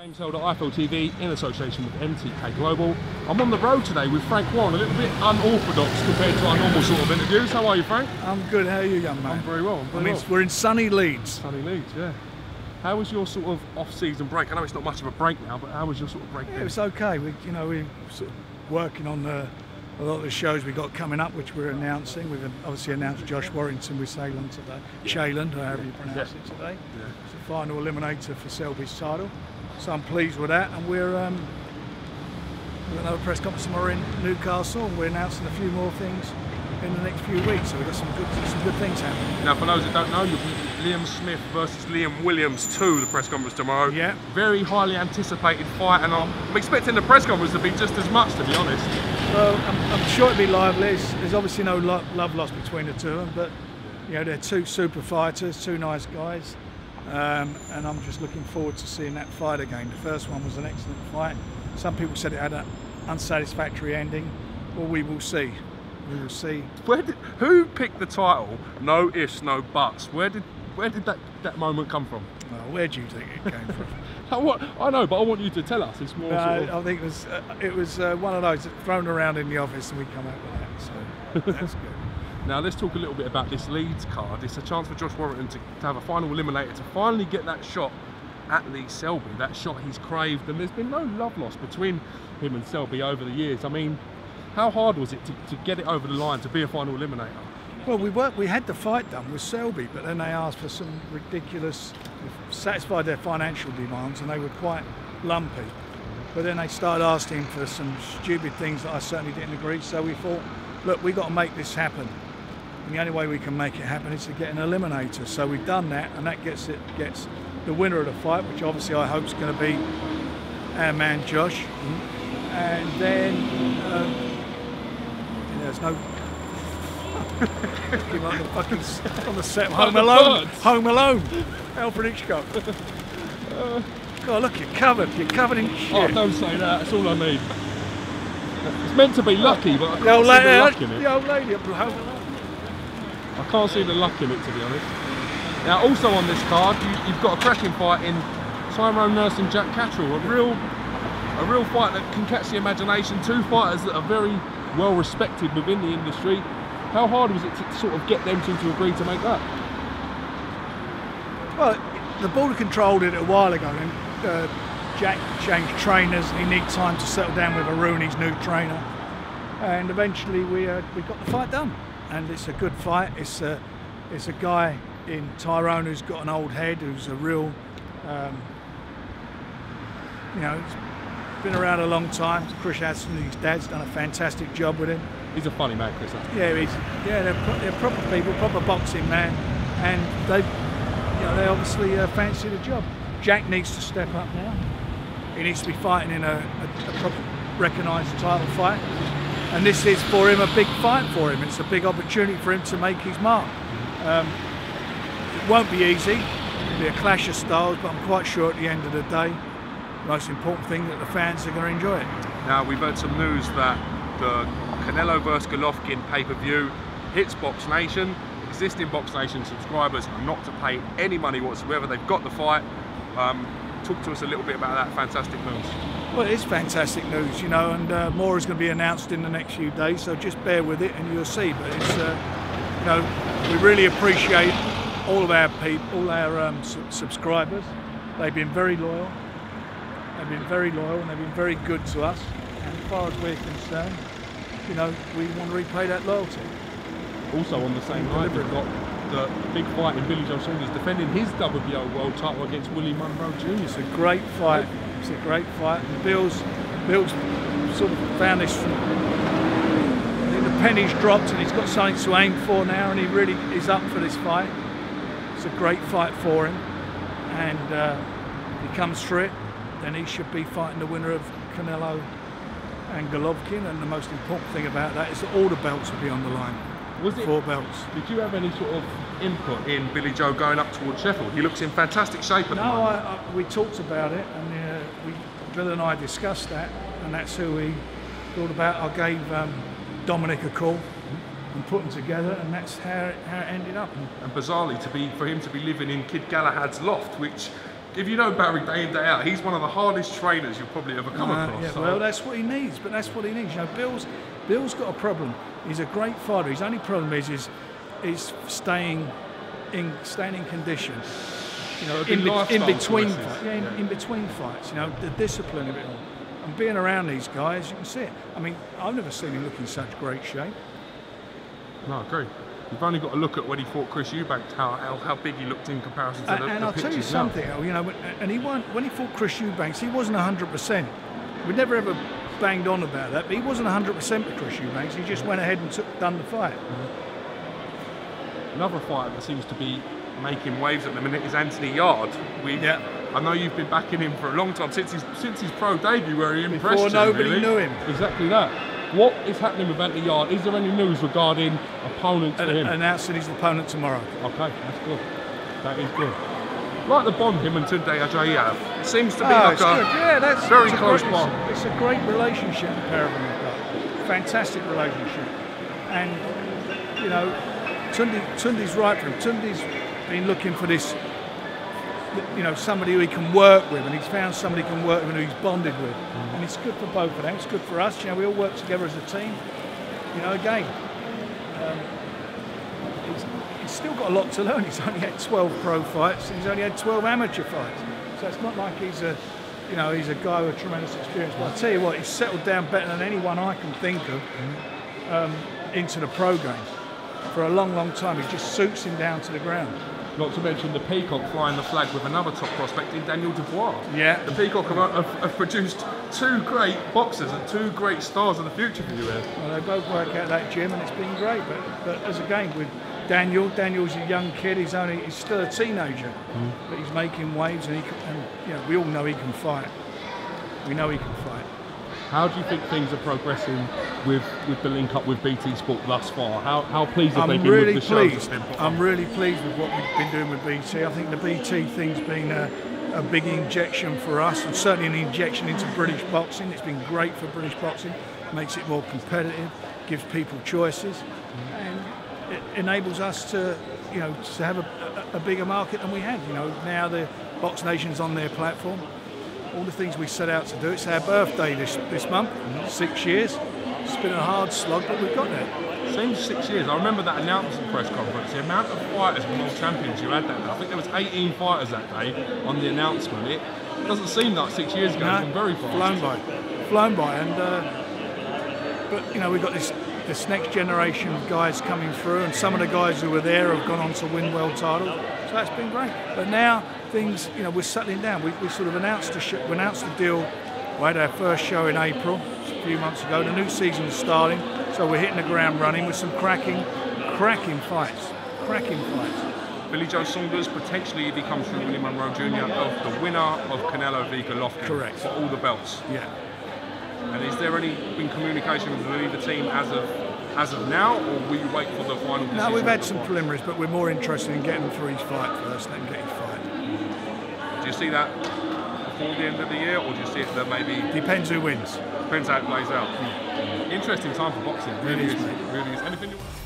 James held at IFL TV in association with MTK Global. I'm on the road today with Frank Warren, a little bit unorthodox compared to our normal sort of interviews. How are you, Frank? I'm good. How are you, young man? I'm very well. We're in sunny Leeds. Sunny Leeds, yeah. How was your sort of off-season break? I know it's not much of a break now, but how was your sort of break? Yeah, it was okay. We're sort of working on a lot of the shows we've got coming up, which we're announcing. We've obviously announced Josh Warrington with CEYLAN today. CEYLAN, however you pronounce it today. Yeah. It's the final eliminator for Selby's title. So I'm pleased with that, and we've got another press conference tomorrow in Newcastle, and we're announcing a few more things in the next few weeks. So we've got some good things happening. Now, for those that don't know, you'll be Liam Smith versus Liam Williams 2, the press conference tomorrow. Yeah. Very highly anticipated fight, and I'm expecting the press conference to be just as much, to be honest. Well, I'm sure it'll be lively. There's obviously no love lost between the two of them, but you know, they're two super fighters, two nice guys. And I'm just looking forward to seeing that fight again. The first one was an excellent fight. Some people said it had an unsatisfactory ending. Well, we will see. We will see. Who picked the title? No ifs, no buts. Where did that moment come from? Well, where do you think it came from? I know, but I want you to tell us. It's more. I think it was one of those thrown around in the office, and we come out with that. So that's good. Now let's talk a little bit about this Leeds card. It's a chance for Josh Warrington to have a final eliminator, to finally get that shot at Lee Selby, that shot he's craved, and there's been no love lost between him and Selby over the years. I mean, how hard was it to get it over the line, to be a final eliminator? Well, we had the fight done with Selby, but then they asked for some ridiculous, satisfied their financial demands, and they were quite lumpy. But then they started asking for some stupid things that I certainly didn't agree, so we thought, look, we've got to make this happen. And the only way we can make it happen is to get an eliminator. So we've done that, and that gets the winner of the fight, which obviously I hope is going to be our man Josh. And then there's no on the fucking on the set. Home Alone. Home Alone. Alfred Hitchcock. God, look, you're covered. You're covered in shit. Oh, don't say that. That's all I need. It's meant to be lucky, but I can't see the luck in it. The old lady up Home Alone. I can't see the luck in it, to be honest. Now, also on this card, you've got a cracking fight in Tyrone Nurse and Jack Cattrall. A real fight that can catch the imagination. Two fighters that are very well respected within the industry. How hard was it to sort of get them two to agree to make that? Well, the Border Control did it a while ago, and Jack changed trainers. He needed time to settle down with Arun, his new trainer, and eventually we got the fight done. And it's a good fight. It's a guy in Tyrone who's got an old head, who's a real, you know, he's been around a long time. Chris Addison, his dad's done a fantastic job with him. He's a funny man, Chris Addison. Yeah, they're proper people, proper boxing man, and they obviously fancy the job. Jack needs to step up now. He needs to be fighting in a proper recognised title fight. And this is for him a big fight for him. It's a big opportunity for him to make his mark. It won't be easy. It'll be a clash of styles, but I'm quite sure at the end of the day, the most important thing that the fans are going to enjoy it. Now, we've heard some news that the Canelo vs Golovkin pay-per-view hits BoxNation. Existing BoxNation subscribers are not to pay any money whatsoever. They've got the fight. Talk to us a little bit about that fantastic news. Well, it is fantastic news, you know, and more is going to be announced in the next few days, so just bear with it and you'll see. But it's, you know, we really appreciate all of our people, all our subscribers. They've been very loyal. They've been very loyal, and they've been very good to us. And as far as we're concerned, you know, we want to repay that loyalty. Also on the same night, we've got the big fight in Billy Joe Saunders defending his WBO world title against Willie Munroe Jr. It's a great fight. It's a great fight. And Bill's sort of found this. I think the penny's dropped, and he's got something to aim for now, and he really is up for this fight. It's a great fight for him, and if he comes through it, then he should be fighting the winner of Canelo and Golovkin. And the most important thing about that is that all the belts will be on the line. Was it 4 belts? Did you have any sort of input in Billy Joe going up towards Sheffield? He looks in fantastic shape at the moment. No, we talked about it, and Bill and I discussed that, and that's who we thought about. I gave Dominic a call and put them together, and that's how it ended up. And bizarrely, for him to be living in Kid Galahad's loft, which if you know Barry day in, day out, he's one of the hardest trainers you'll probably ever come across. Yeah, so. well, that's what he needs, but that's what he needs. You know, Bill's got a problem. He's a great fighter. His only problem is staying in condition. You know, in between fights. Yeah, in between fights. You know, the discipline of it all. And being around these guys, you can see it. I mean, I've never seen him look in such great shape. No, I agree. You've only got to look at when he fought Chris Eubanks, how big he looked in comparison to the And I'll tell you something, you know, and when he fought Chris Eubanks, he wasn't 100%. We never ever banged on about that, but he wasn't 100% with Chris Eubanks. He just went ahead and done the fight. Another fighter that seems to be making waves at the minute is Anthony Yard. I know you've been backing him for a long time, since his pro debut, where he impressed you. Before nobody really knew him. Exactly that. What is happening with Anthony Yard? Is there any news regarding opponents for him? Announcing his opponent tomorrow. Okay, that's good. That is good. Like the bond him and Tunde Ajayi have. It seems to be like a very close bond. It's a great relationship the pair of them have got. Fantastic relationship. And, you know, Tunde's right for him. Tunde's been looking for this, you know, somebody who he can work with, and he's found somebody he can work with and who he's bonded with. And it's good for both of them. It's good for us. You know, we all work together as a team. You know, again, he's still got a lot to learn. He's only had 12 pro fights, and he's only had 12 amateur fights. So it's not like he's a guy with tremendous experience. But I tell you what, he's settled down better than anyone I can think of into the pro game. For a long, long time, he just suits him down to the ground. Not to mention the Peacock flying the flag with another top prospect in Daniel Dubois. Yeah. The Peacock have produced two great boxers and two great stars of the future for you here. Well, they both work out that gym, and it's been great. But as again with Daniel's a young kid. He's still a teenager, but he's making waves, and you know, we all know he can fight. We know he can fight. How do you think things are progressing with the link up with BT Sport thus far? How pleased have they been with the shows that's been put on? I'm really pleased with what we've been doing with BT. I think the BT thing's been a big injection for us, and certainly an injection into British boxing. It's been great for British boxing. Makes it more competitive, gives people choices, and it enables us to, you know, to have a bigger market than we had. You know, now the BoxNation's on their platform. All the things we set out to do. It's our birthday this month, 6 years. It's been a hard slog, but we've got there. Seems 6 years. I remember that announcement press conference. The amount of fighters and world champions you had that day. I think there was 18 fighters that day on the announcement. It doesn't seem like 6 years ago. It's been very fast. Flown by. And but you know, we've got this next generation of guys coming through, and some of the guys who were there have gone on to win world titles. So that's been great. But now things, you know, we're settling down. We sort of announced the deal. We had our first show in April, a few months ago. The new season's starting, so we're hitting the ground running with some cracking fights. Billy Joe Saunders, potentially if he comes through Willie Munroe Jr., of the winner of Canelo v Golovkin. Correct. For all the belts. Yeah. And is there been communication with the team as of now, or will you wait for the final decision? No, we've had some preliminaries, but we're more interested in getting through his fight first, then get his fight. Do you see that before the end of the year, or do you see it that maybe... Depends who wins. Depends how it plays out. Interesting time for boxing. Really is. Really is. Anything you want to...